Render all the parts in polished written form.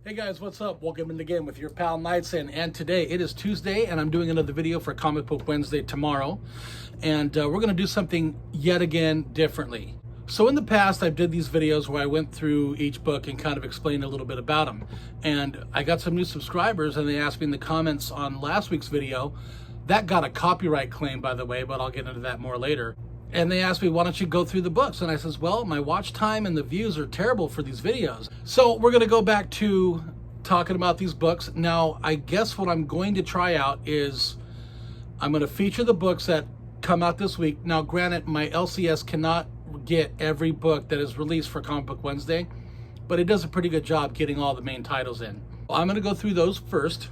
Hey guys, what's up? Welcome in the game with your pal Knightson, and today it is Tuesday and I'm doing another video for Comic Book Wednesday tomorrow, and we're going to do something yet again differently. So in the past I did these videos where I went through each book and kind of explained a little bit about them, and I got some new subscribers and they asked me in the comments on last week's video, that got a copyright claim by the way, but I'll get into that more later. And they asked me, why don't you go through the books? And I says, well, my watch time and the views are terrible for these videos. So we're going to go back to talking about these books. Now, I guess what I'm going to try out is I'm going to feature the books that come out this week. Now, granted, my LCS cannot get every book that is released for Comic Book Wednesday, but it does a pretty good job getting all the main titles in. I'm going to go through those first.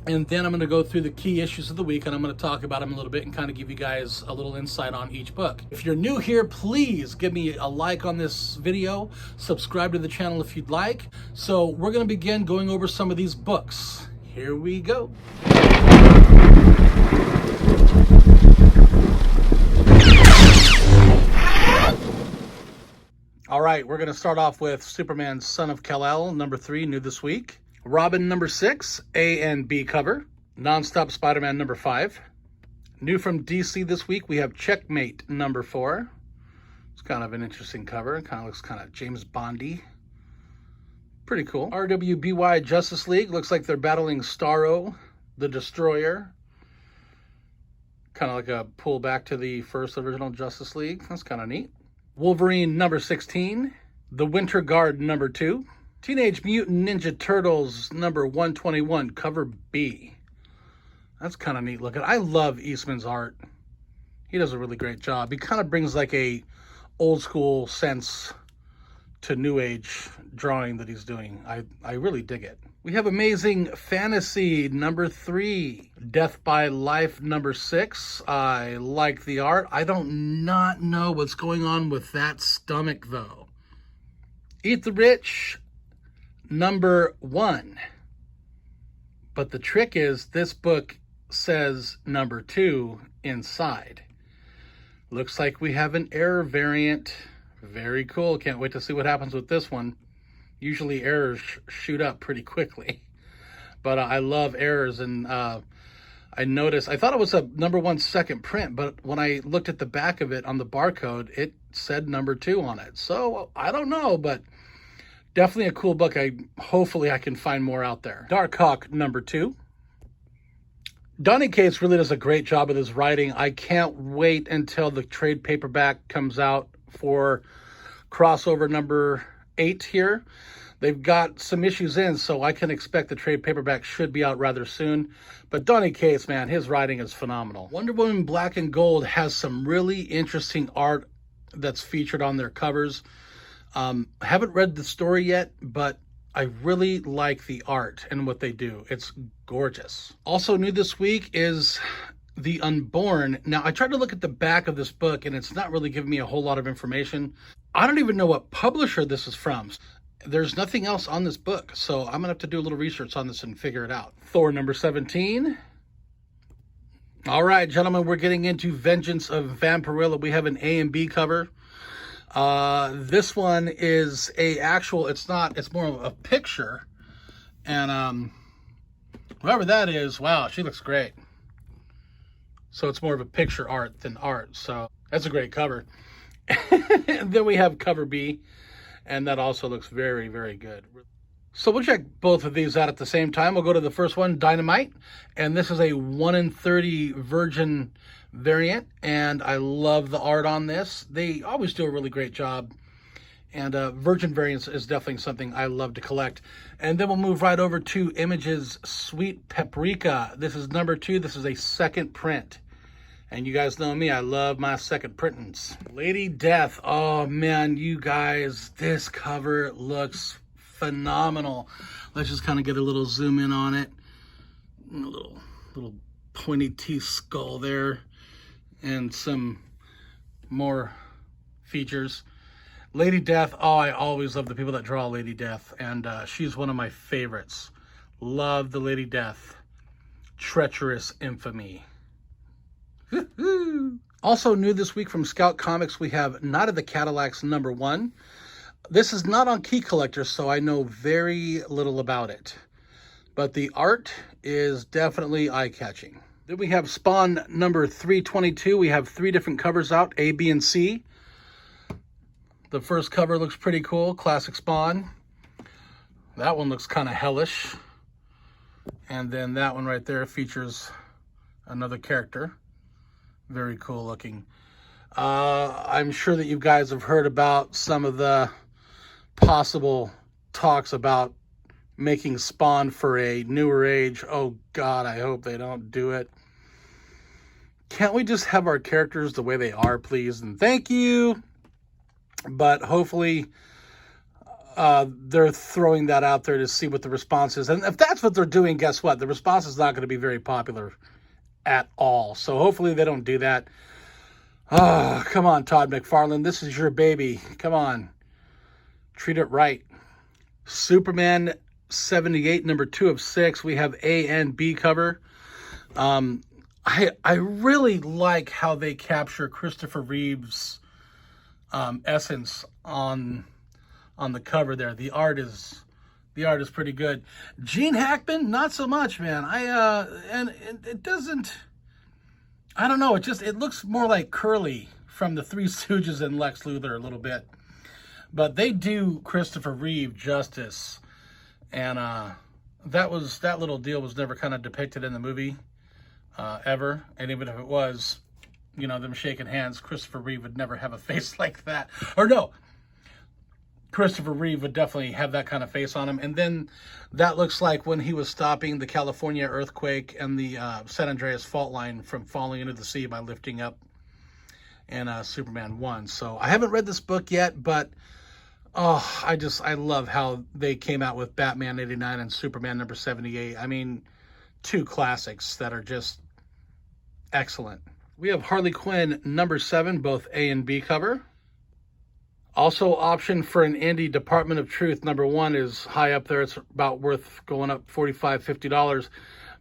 And then I'm going to go through the key issues of the week, and I'm going to talk about them a little bit and kind of give you guys a little insight on each book. If you're new here, please give me a like on this video. Subscribe to the channel if you'd like. So we're going to begin going over some of these books. Here we go. All right, we're going to start off with Superman, Son of Kal-El, number 3, new this week. Robin, number 6, A and B cover. Nonstop Spider-Man, number 5. New from DC this week, we have Checkmate, number 4. It's kind of an interesting cover. It kind of looks kind of James Bondy. Pretty cool. RWBY Justice League, looks like they're battling Starro, the Destroyer. Kind of like a pullback to the first original Justice League. That's kind of neat. Wolverine, number 16. The Winter Guard, number 2. Teenage Mutant Ninja Turtles number 121, cover B. That's kind of neat looking. I love Eastman's art. He does a really great job. He kind of brings like a old school sense to new age drawing that he's doing. I really dig it. We have Amazing Fantasy number 3, Death by Life number 6. I like the art. I don't not know what's going on with that stomach though. Eat the Rich number 1. But the trick is this book says number 2 inside. Looks like we have an error variant. Very cool. Can't wait to see what happens with this one. Usually errors shoot up pretty quickly. But I love errors, and I noticed, I thought it was a number 1 second print, but when I looked at the back of it on the barcode, it said number 2 on it. So I don't know, but definitely a cool book. Hopefully I can find more out there. Darkhawk number 2. Donny Cates really does a great job with his writing. I can't wait until the trade paperback comes out for crossover number 8 here. They've got some issues in, so I can expect the trade paperback should be out rather soon. But Donny Cates, man, his writing is phenomenal. Wonder Woman Black and Gold has some really interesting art that's featured on their covers. Haven't read the story yet, but I really like the art and what they do. It's gorgeous. Also new this week is The Unborn. Now, I tried to look at the back of this book, and it's not really giving me a whole lot of information. I don't even know what publisher this is from. There's nothing else on this book, so I'm going to have to do a little research on this and figure it out. Thor number 17. All right, gentlemen, we're getting into Vengeance of Vampirilla. We have an A and B cover. This one is it's more of a picture, and whoever that is, wow, she looks great. So it's more of a picture art than art, so that's a great cover. And then we have cover B, and that also looks very, very good. So we'll check both of these out at the same time. We'll go to the first one, Dynamite, and this is a 1 in 30 Virgin variant, and I love the art on this. They always do a really great job, and Virgin variants is definitely something I love to collect. And then we'll move right over to Image's Sweet Paprika. This is number 2. This is a second print, and you guys know me, I love my second printings. Lady Death, oh man, you guys, this cover looks phenomenal. Let's just kind of get a little zoom in on it. A little pointy teeth skull there, and some more features. Lady Death, oh, I always love the people that draw Lady Death, and she's one of my favorites. Love the Lady Death. Treacherous infamy. Also new this week from Scout Comics, we have Night of the Cadillacs number 1. This is not on Key Collector, so I know very little about it. But the art is definitely eye-catching. Then we have Spawn number 322. We have 3 different covers out, A, B, and C. The first cover looks pretty cool, classic Spawn. That one looks kind of hellish. And then that one right there features another character. Very cool looking. I'm sure that you guys have heard about some of the possible talks about making Spawn for a newer age. Oh God, I hope they don't do it. Can't we just have our characters the way they are, please? And thank you. But hopefully they're throwing that out there to see what the response is. And if that's what they're doing, guess what? The response is not going to be very popular at all. So hopefully they don't do that. Oh, come on, Todd McFarlane. This is your baby. Come on. Treat it right. Superman 78, number 2 of 6. We have A and B cover. I really like how they capture Christopher Reeve's essence on the cover there. The art is pretty good. Gene Hackman, not so much, man. And it doesn't, I don't know, it looks more like Curly from the Three Stooges and Lex Luthor a little bit. But they do Christopher Reeve justice. And that little deal was never kind of depicted in the movie ever. And even if it was, you know, them shaking hands, Christopher Reeve would never have a face like that. Or no, Christopher Reeve would definitely have that kind of face on him. And then that looks like when he was stopping the California earthquake and the San Andreas fault line from falling into the sea by lifting up in Superman 1. So I haven't read this book yet, but oh, I love how they came out with Batman 89 and Superman number 78. I mean, 2 classics that are just excellent. We have Harley Quinn number 7, both A and B cover. Also option for an indie, Department of Truth number 1 is high up there. It's about worth going up $45, $50.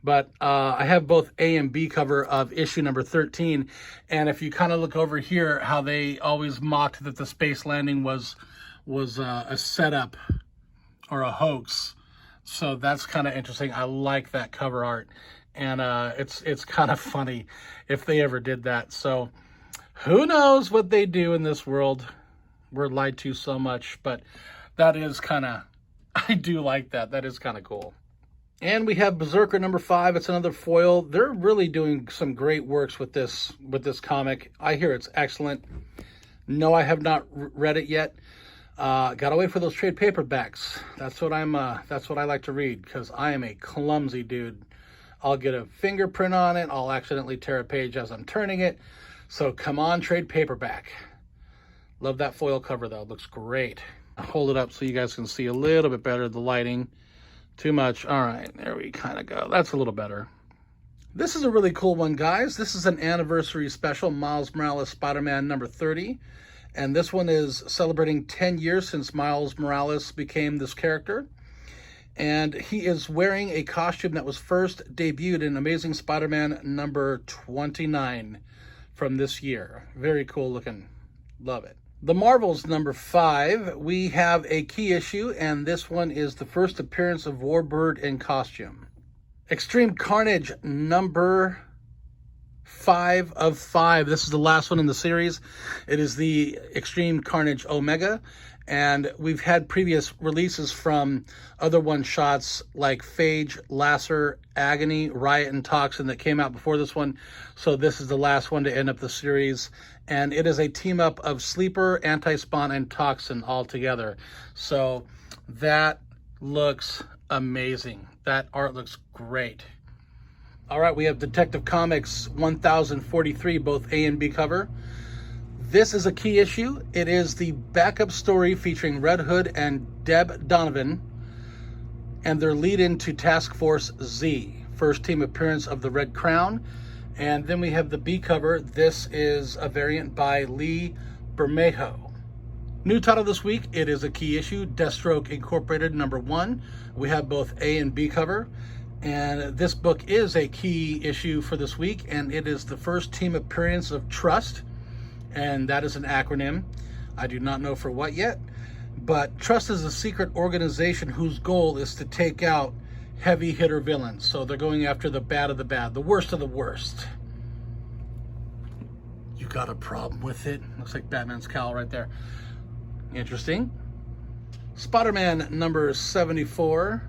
But I have both A and B cover of issue number 13. And if you kind of look over here, how they always mocked that the space landing was a setup or a hoax. So that's kind of interesting. I like that cover art. And it's kind of funny if they ever did that. So who knows what they do in this world. We're lied to so much, but that is kind of, I do like that. That is kind of cool. And we have Berserker number 5. It's another foil. They're really doing some great works with this comic. I hear it's excellent. No, I have not read it yet. Gotta wait for those trade paperbacks. That's what I like to read, because I am a clumsy dude. I'll get a fingerprint on it. I'll accidentally tear a page as I'm turning it. So come on, trade paperback. Love that foil cover, though. It looks great. I'll hold it up so you guys can see a little bit better. The lighting. Too much. All right, there we kind of go. That's a little better. This is a really cool one, guys. This is an anniversary special, Miles Morales Spider-Man number 30. And this one is celebrating 10 years since Miles Morales became this character. And he is wearing a costume that was first debuted in Amazing Spider-Man number 29 from this year. Very cool looking. Love it. The Marvels number 5, we have a key issue, and this one is the first appearance of Warbird in costume. Extreme Carnage number 5 of 5. This is the last one in the series. It is the Extreme Carnage Omega, and we've had previous releases from other one-shots like Phage, Lasser, Agony, Riot, and Toxin that came out before this one. So this is the last one to end up the series. And it is a team-up of Sleeper, Anti-Spawn, and Toxin all together. So that looks amazing. That art looks great. All right, we have Detective Comics 1043, both A and B cover. This is a key issue. It is the backup story featuring Red Hood and Deb Donovan and their lead into Task Force Z. First team appearance of the Red Crown. And then we have the B cover. This is a variant by Lee Bermejo. New title this week, it is a key issue, Deathstroke Incorporated number 1. We have both A and B cover. And this book is a key issue for this week, and it is the first team appearance of Trust. And that is an acronym. I do not know for what yet. But Trust is a secret organization whose goal is to take out heavy hitter villains. So they're going after the bad of the bad, the worst of the worst. You got a problem with it? Looks like Batman's cowl right there. Interesting. SpiderMan number 74.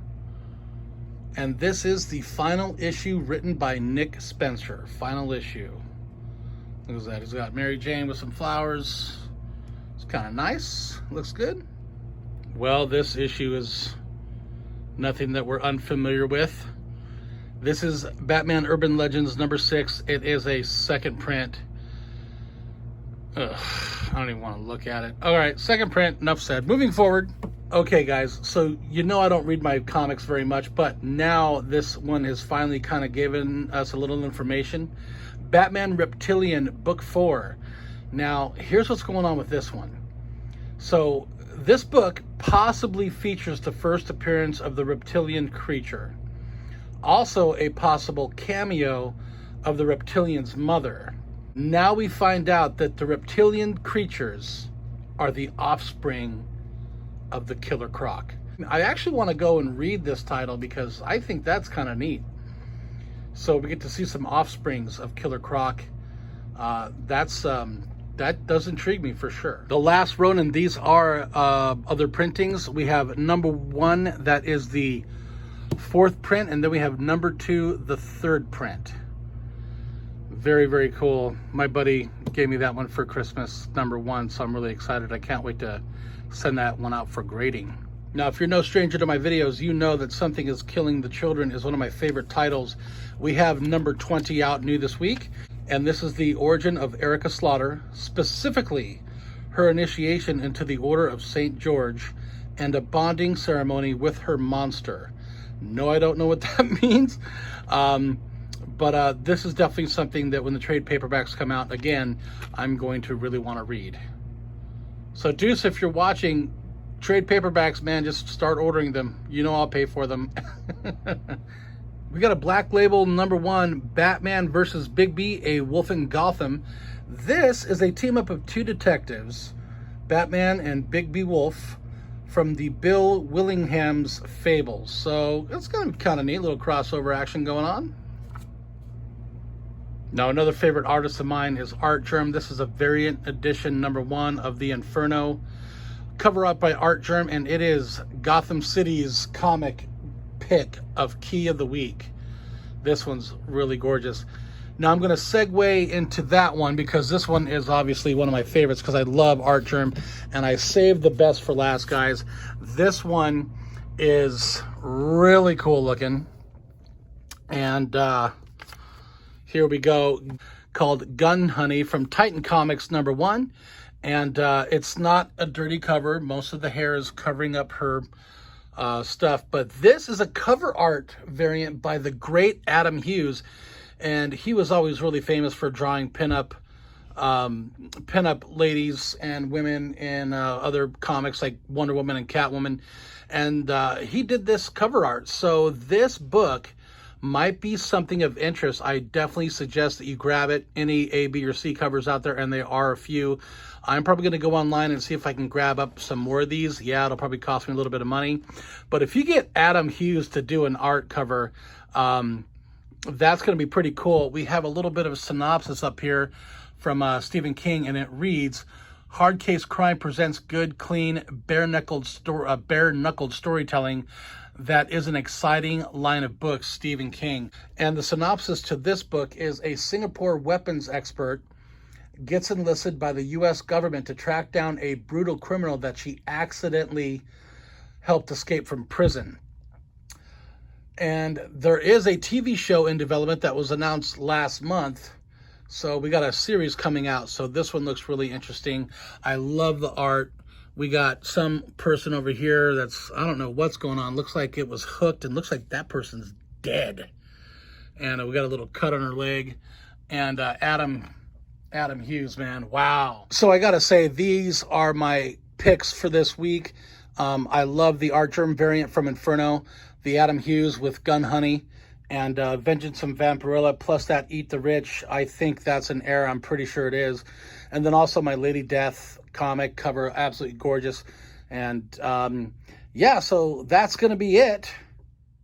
And this is the final issue written by Nick Spencer. Final issue. Look at that. He's got Mary Jane with some flowers. It's kind of nice. Looks good. Well, this issue is nothing that we're unfamiliar with. This is Batman Urban Legends number 6. It is a second print. Ugh, I don't even want to look at it. All right, second print, enough said. Moving forward. Okay, guys, so you know I don't read my comics very much, but now this one has finally kind of given us a little information. Batman Reptilian, book 4. Now, here's what's going on with this one. So, this book possibly features the first appearance of the reptilian creature. Also, a possible cameo of the reptilian's mother. Now we find out that the reptilian creatures are the offspring of the Killer Croc. I actually want to go and read this title because I think that's kind of neat. So we get to see some offsprings of Killer Croc. That does intrigue me for sure. The Last Ronin, these are other printings. We have number 1, that is the 4th print, and then we have number 2, the 3rd print. Very, very cool. My buddy gave me that one for Christmas, number 1, so I'm really excited. I can't wait to send that one out for grading. Now, if you're no stranger to my videos, you know that Something is Killing the Children is one of my favorite titles. We have number 20 out new this week, and this is the origin of Erica Slaughter, specifically her initiation into the Order of St. George and a bonding ceremony with her monster. No, I don't know what that means, but this is definitely something that when the trade paperbacks come out, again, I'm going to really want to read. So Deuce, if you're watching, trade paperbacks, man, just start ordering them. You know I'll pay for them. We got a Black Label number 1, Batman versus Big B, A Wolf in Gotham. This is a team up of 2 detectives, Batman and Big B Wolf, from the Bill Willingham's Fables. So it's going to be kind of neat, little crossover action going on. Now, another favorite artist of mine is Art Germ. This is a variant edition number 1 of the Inferno. Cover up by Art Germ, and it is Gotham City's comic pick of Key of the Week. This one's really gorgeous. Now I'm going to segue into that one because this one is obviously one of my favorites because I love Art Germ, and I saved the best for last, guys. This one is really cool looking, and here we go, called Gun Honey from Titan Comics number 1. And it's not a dirty cover. Most of the hair is covering up her stuff. But this is a cover art variant by the great Adam Hughes. And he was always really famous for drawing pinup ladies and women in other comics like Wonder Woman and Catwoman. And he did this cover art. So this book might be something of interest. I definitely suggest that you grab it. Any A, B, or C covers out there, and there are a few. I'm probably going to go online and see if I can grab up some more of these. Yeah, it'll probably cost me a little bit of money. But if you get Adam Hughes to do an art cover, that's going to be pretty cool. We have a little bit of a synopsis up here from Stephen King, and it reads, Hard Case Crime presents good, clean, bare-knuckled storytelling that is an exciting line of books, Stephen King. And the synopsis to this book is a Singapore weapons expert gets enlisted by the U.S. government to track down a brutal criminal that she accidentally helped escape from prison. And there is a TV show in development that was announced last month. So we got a series coming out. So this one looks really interesting. I love the art. We got some person over here that's, I don't know what's going on. Looks like it was hooked and looks like that person's dead. And we got a little cut on her leg. And Adam Hughes, man, wow. So I got to say, these are my picks for this week. I love the Art Germ variant from Inferno, the Adam Hughes with Gun Honey, and Vengeance from Vampirilla, plus that Eat the Rich. I think that's an error. I'm pretty sure it is. And then also my Lady Death comic cover, absolutely gorgeous. And yeah, so that's going to be it.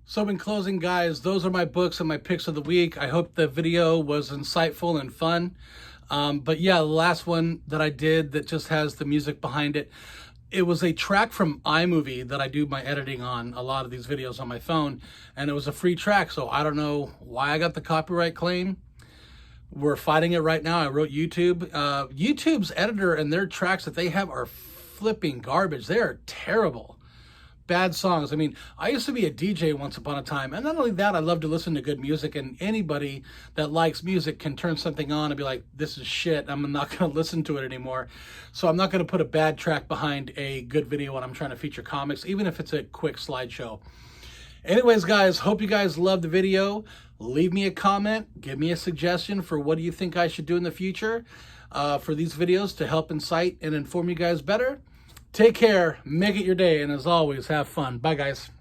So in closing, guys, those are my books and my picks of the week. I hope the video was insightful and fun. But yeah, the last one that I did that just has the music behind it, it was a track from iMovie that I do my editing on a lot of these videos on my phone, and it was a free track, so I don't know why I got the copyright claim. We're fighting it right now. I wrote YouTube. YouTube's editor and their tracks that they have are flipping garbage. They are terrible. Bad songs. I mean, I used to be a DJ once upon a time, and not only that, I love to listen to good music, and anybody that likes music can turn something on and be like, this is shit, I'm not going to listen to it anymore. So I'm not going to put a bad track behind a good video when I'm trying to feature comics, even if it's a quick slideshow. Anyways, guys, hope you guys loved the video. Leave me a comment, give me a suggestion for what do you think I should do in the future for these videos to help incite and inform you guys better. Take care, make it your day, and as always, have fun. Bye, guys.